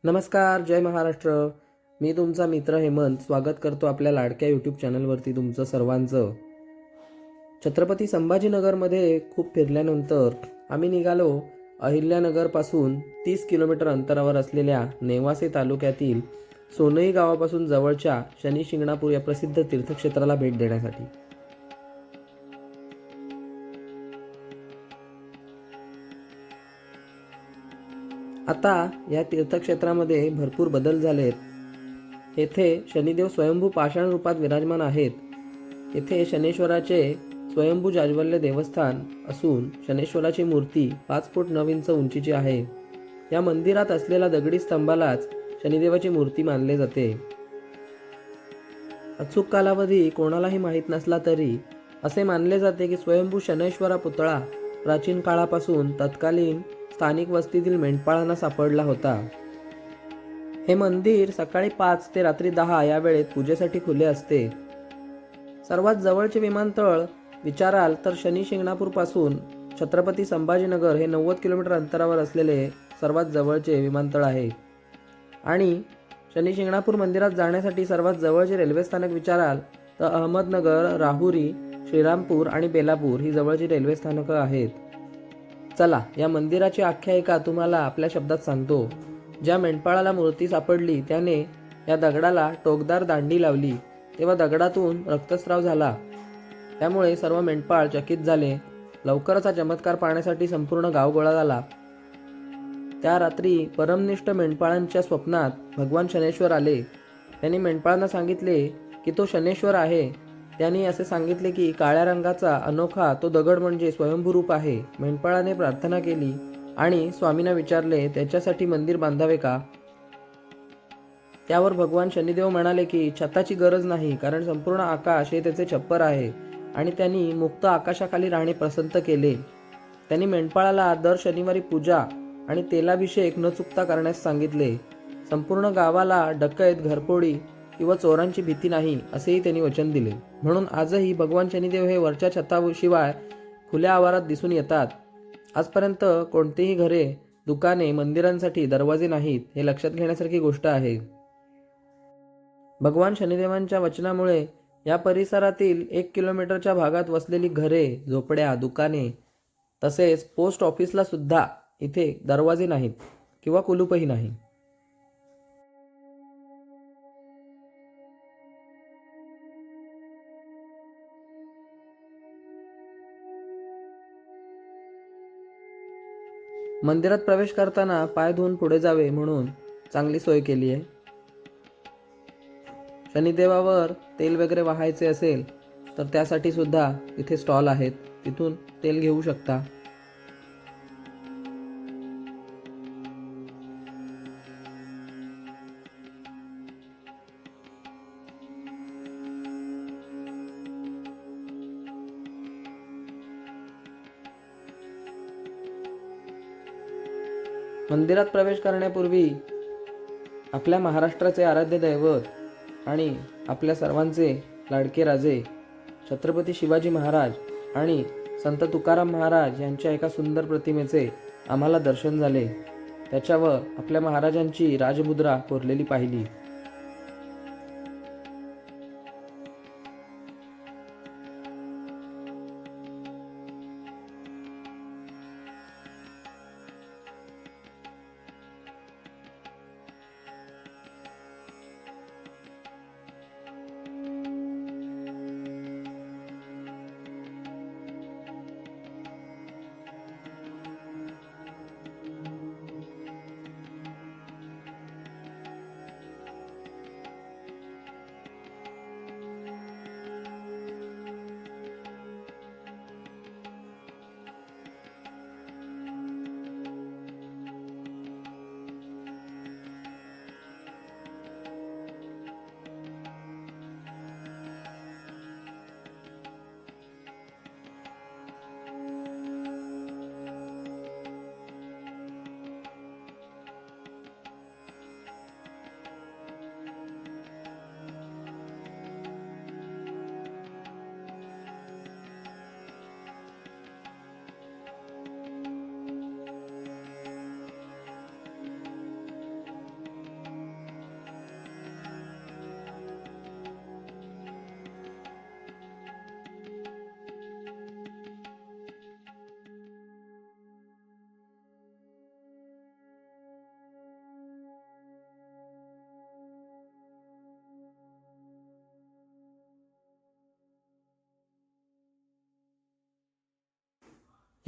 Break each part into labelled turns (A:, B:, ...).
A: नमस्कार, जय महाराष्ट्र. मी तुमचा मित्र हेमंत स्वागत करतो आपल्या लाडक्या यूट्यूब चॅनलवरती तुमचं सर्वांचं. छत्रपती संभाजीनगरमध्ये खूप फिरल्यानंतर आम्ही निघालो अहिल्यानगरपासून 30 किलोमीटर अंतरावर असलेल्या नेवासे तालुक्यातील सोनई गावापासून जवळच्या शनी शिंगणापूर या प्रसिद्ध तीर्थक्षेत्राला भेट देण्यासाठी. आता या तीर्थक्षेत्रामध्ये भरपूर बदल झालेत. येथे शनिदेव स्वयंभू पाषाण रूपात विराजमान आहेत. येथे शनेश्वराचे स्वयंभू जाज्वल्य देवस्थान असून शनेश्वराची मूर्ती 5 फूट 9 इंच उंचीची आहे. या मंदिरात असलेल्या दगडी स्तंभालाच शनिदेवाची मूर्ती मानले जाते. अचूक कालावधी कोणालाही माहीत नसला तरी असे मानले जाते की स्वयंभू शनेश्वरा पुतळा प्राचीन काळापासून तत्कालीन स्थानिक वस्तीतील मेंढपाळांना सापडला होता. हे मंदिर सकाळी 5 ते रात्री 10 या वेळेत पूजेसाठी खुले असते. सर्वात जवळचे विमानतळ विचाराल तर शनी शिंगणापूर पासून छत्रपती संभाजीनगर हे 90 किलोमीटर अंतरावर असलेले सर्वात जवळचे विमानतळ आहे. आणि शनी शिंगणापूर मंदिरात जाण्यासाठी सर्वात जवळचे रेल्वे स्थानक विचाराल तर अहमदनगर, राहुरी, श्रीरामपूर आणि बेलापूर ही जवळची रेल्वे स्थानकं आहेत. चला या मंदिराची आख्यायिका तुम्हाला आपल्या शब्दात सांगतो. ज्या मेंढपाळाला मूर्ती सापडली त्याने या दगडाला टोकदार दांडी लावली तेव्हा दगडातून रक्तस्राव झाला. त्यामुळे सर्व मेंढपाळ चकित झाले. लवकरच हा चमत्कार पाहण्यासाठी संपूर्ण गाव गोळा झाला. त्या रात्री परमनिष्ठ मेंढपाळांच्या स्वप्नात भगवान शनेश्वर आले. त्यांनी मेंढपाळांना सांगितले की तो शनेश्वर आहे. त्यांनी असे सांगितले की काळ्या रंगाचा अनोखा तो दगड म्हणजे स्वयंभू रूप आहे. मेंढपाळाने प्रार्थना केली आणि स्वामींना विचारले त्याच्यासाठी मंदिर बांधावे का. त्यावर भगवान शनिदेव म्हणाले की छताची गरज नाही, कारण संपूर्ण आकाश हे त्याचे छप्पर आहे आणि त्यांनी मुक्त आकाशाखाली राहणे पसंत केले. त्यांनी मेंढपाळाला दर शनिवारी पूजा आणि तेलाभिषेक न चुकता करण्यास सांगितले. संपूर्ण गावाला डकैत, घरफोडी किंवा चोरांची भीती नाही असेही त्यांनी वचन दिले. म्हणून आजही भगवान शनिदेव हे वरच्या छताशिवाय खुल्या आवारात दिसून येतात. आजपर्यंत कोणतीही घरे, दुकाने, मंदिरांसाठी दरवाजे नाहीत हे लक्षात घेण्यासारखी गोष्ट आहे. भगवान शनिदेवांच्या वचनामुळे या परिसरातील 1 किलोमीटरच्या भागात वसलेली घरे, झोपड्या, दुकाने तसेच पोस्ट ऑफिसला सुद्धा इथे दरवाजे नाहीत किंवा कुलूपही नाही. मंदिरात प्रवेश करताना पाय धुवून पुढे जावे म्हणून चांगली सोय केली आहे. शनिदेवावर तेल वगैरे वाहायचे असेल तर त्यासाठी सुद्धा इथे स्टॉल आहेत, तिथून तेल घेऊ शकता. मंदिरात प्रवेश करण्यापूर्वी आपल्या महाराष्ट्राचे आराध्य दैवत आणि आपल्या सर्वांचे लाडके राजे छत्रपती शिवाजी महाराज आणि संत तुकाराम महाराज यांच्या एका सुंदर प्रतिमेचे आम्हाला दर्शन झाले. त्याच्यावर आपल्या महाराजांची राजमुद्रा कोरलेली पाहिली.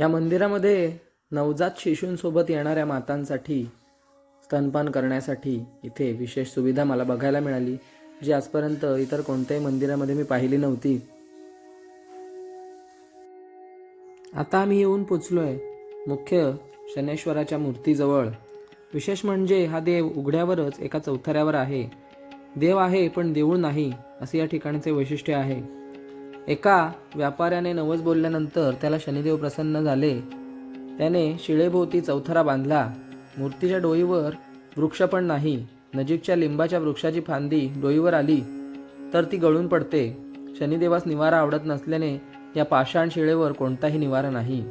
A: या मंदिरामध्ये नवजात शिशूंसोबत येणाऱ्या मातांसाठी स्तनपान करण्यासाठी इथे विशेष सुविधा मला बघायला मिळाली, जी आजपर्यंत इतर कोणत्याही मंदिरामध्ये मी पाहिली नव्हती. आता आम्ही येऊन पोचलोय मुख्य शनैश्वराच्या मूर्तीजवळ. विशेष म्हणजे हा देव उघड्यावरच एका चौथऱ्यावर आहे. देव आहे पण देऊळ नाही, असे या ठिकाणचे वैशिष्ट्य आहे. एका व्यापाऱ्याने नवस बोलल्यानंतर त्याला शनिदेव प्रसन्न झाले. त्याने शिळेभोवती चौथरा बांधला. मूर्तीच्या डोईवर वृक्ष पण नाही. नजीकच्या लिंबाच्या वृक्षाची फांदी डोईवर आली तर ती गळून पडते. शनिदेवास निवारा आवडत नसल्याने या पाषाण शिळेवर कोणताही निवारा नाही.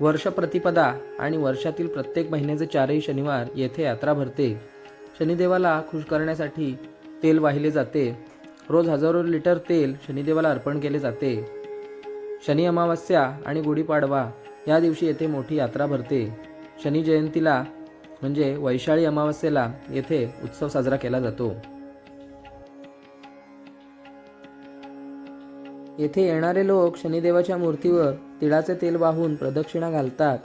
A: वर्ष प्रतिपदा आणि वर्षातील प्रत्येक महिन्याचे 4ही शनिवार येथे यात्रा भरते. शनिदेवाला खुश करण्यासाठी तेल वाहिले जाते. रोज हजारो लिटर तेल शनिदेवाला अर्पण केले जाते. शनी अमावस्या आणि गुढीपाडवा या दिवशी येथे मोठी यात्रा भरते. शनी जयंतीला म्हणजे वैशाळी अमावस्येला येथे उत्सव साजरा केला जातो. येथे येणारे लोक शनिदेवाच्या मूर्तीवर तिळाचे तेल वाहून प्रदक्षिणा घालतात.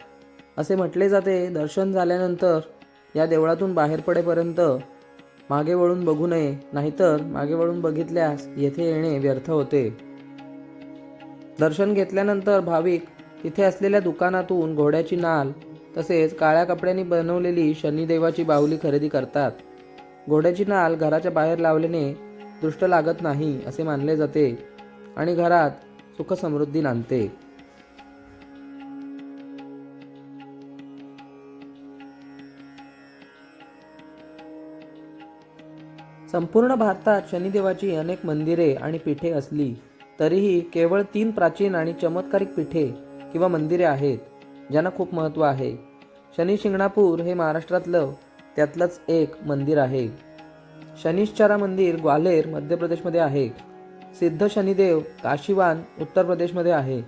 A: असे म्हटले जाते, दर्शन झाल्यानंतर या देवळातून बाहेर पडेपर्यंत मागे वळून बघू नये, नाहीतर मागे वळून बघितल्यास येथे येणे व्यर्थ होते. दर्शन घेतल्यानंतर भाविक तिथे असलेल्या दुकानातून घोड्याची नाल तसेच काळ्या कपड्यांनी बनवलेली शनिदेवाची बाहुली खरेदी करतात. घोड्याची नाल घराच्या बाहेर लावल्याने दृष्ट लागत नाही असे मानले जाते आणि घरात सुख समृद्धी नांदते. संपूर्ण भारतात शनिदेवाची अनेक मंदिरे आणि पीठे असली तरीही केवळ 3 प्राचीन आणि चमत्कारिक पीठे किंवा मंदिरे आहेत ज्यांना खूप महत्त्व आहे. शनी शिंगणापूर हे महाराष्ट्रातलं त्यातलंच एक मंदिर आहे. शनिश्चरा मंदिर ग्वाल्हेर मध्य प्रदेशमध्ये आहे. सिद्ध शनिदेव काशीवान उत्तर प्रदेशमध्ये आहे.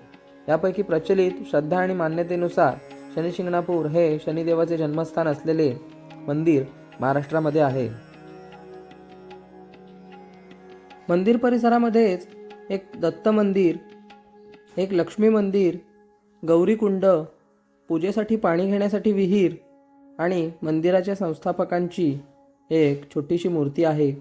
A: यापैकी प्रचलित श्रद्धा आणि मान्यतेनुसार शनी शिंगणापूर हे शनिदेवाचे जन्मस्थान असलेले मंदिर महाराष्ट्रामध्ये आहे. मंदिर परिसरामध्येच एक दत्त मंदिर, एक लक्ष्मी मंदिर, गौरी कुंड, पूजेसाठी पाणी घेण्यासाठी विहीर आणि मंदिराच्या संस्थापकांची एक छोटीशी मूर्ती आहे.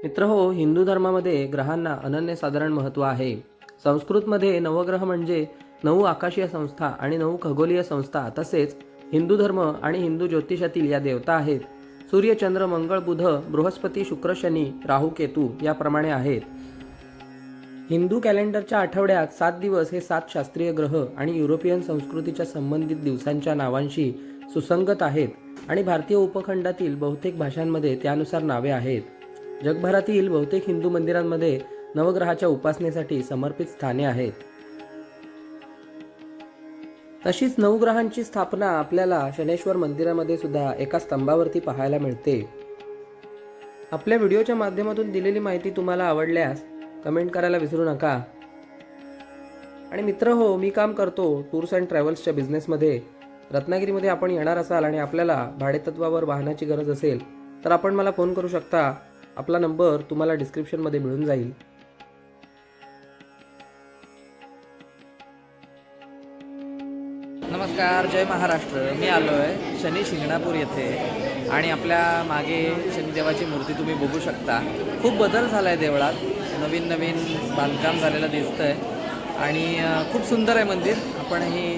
A: मित्रहो, हिंदू धर्मामध्ये ग्रहांना अनन्यसाधारण महत्त्व आहे. संस्कृतमध्ये नवग्रह म्हणजे 9 आकाशीय संस्था आणि 9 खगोलीय संस्था, तसेच हिंदू धर्म आणि हिंदू ज्योतिषातील या देवता आहेत. सूर्य, चंद्र, मंगळ, बुध, बृहस्पती, शुक्र, शनी, राहू, केतू याप्रमाणे आहेत. हिंदू कॅलेंडरच्या आठवड्यात 7 दिवस हे 7 शास्त्रीय ग्रह आणि युरोपियन संस्कृतीच्या संबंधित दिवसांच्या नावांशी सुसंगत आहेत आणि भारतीय उपखंडातील बहुतेक भाषांमध्ये त्यानुसार नावे आहेत. जगभरातील बहुतेक हिंदू मंदिरांमध्ये नवग्रहाच्या उपासनेसाठी समर्पित स्थाने आहेत. तशीच नवग्रहांची स्थापना आपल्याला शनैश्वर मंदिरामध्ये सुद्धा एका स्तंभावरती पाहायला मिळते. आपल्या व्हिडिओच्या माध्यमातून दिलेली माहिती तुम्हाला आवडल्यास कमेंट करायला विसरू नका. आणि मित्र हो, मी काम करतो टूर्स अँड ट्रॅव्हल्सच्या बिझनेसमध्ये. रत्नागिरीमध्ये आपण येणार असाल आणि आपल्याला भाडेतत्वावर वाहनाची गरज असेल तर आपण मला फोन करू शकता. आपला नंबर तुम्हाला डिस्क्रिप्शनमध्ये मिळून जाईल.
B: नमस्कार, जय महाराष्ट्र. मी आलो आहे शनी शिंगणापूर येथे आणि आपल्या मागे शनिदेवाची मूर्ती तुम्ही बघू शकता. खूप बदल झाला आहे देवळात, नवीन बांधकाम झालेलं दिसतं आहे आणि खूप सुंदर आहे मंदिर. आपणही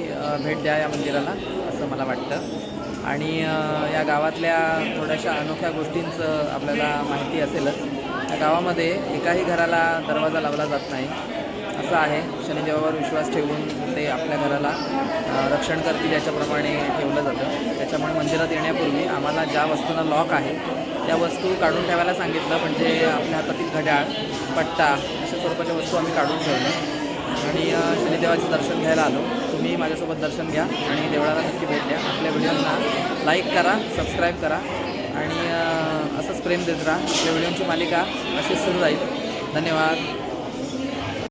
B: भेट द्या या मंदिराला असं मला वाटतं. आणि या गावातल्या थोड्याशा अनोख्या गोष्टींचं आपल्याला माहिती असेलच. या गावामध्ये एकाही घराला दरवाजा लावला जात नाही असं आहे. शनिदेवावर विश्वास ठेवून ते आपल्या घराला रक्षण करतील याच्याप्रमाणे ठेवलं जातं. त्याच्यामुळे मंदिरात येण्यापूर्वी आम्हाला ज्या वस्तूंना लॉक आहे त्या वस्तू काढून ठेवायला सांगितलं. म्हणजे आपल्या हातातील घड्याळ, पट्टा अशा स्वरूपाच्या वस्तू आम्ही काढून ठेवल्या आणि शनिदेवाचं दर्शन घ्यायला आलो. तुम्ही माझ्यासोबत दर्शन घ्या आणि देवळाला नक्की भेट द्या. आपल्या व्हिडिओंना लाईक करा, सबस्क्राईब करा आणि असंच प्रेम देत राहा. आपल्या व्हिडिओची मालिका अशीच सुरू राहील. धन्यवाद.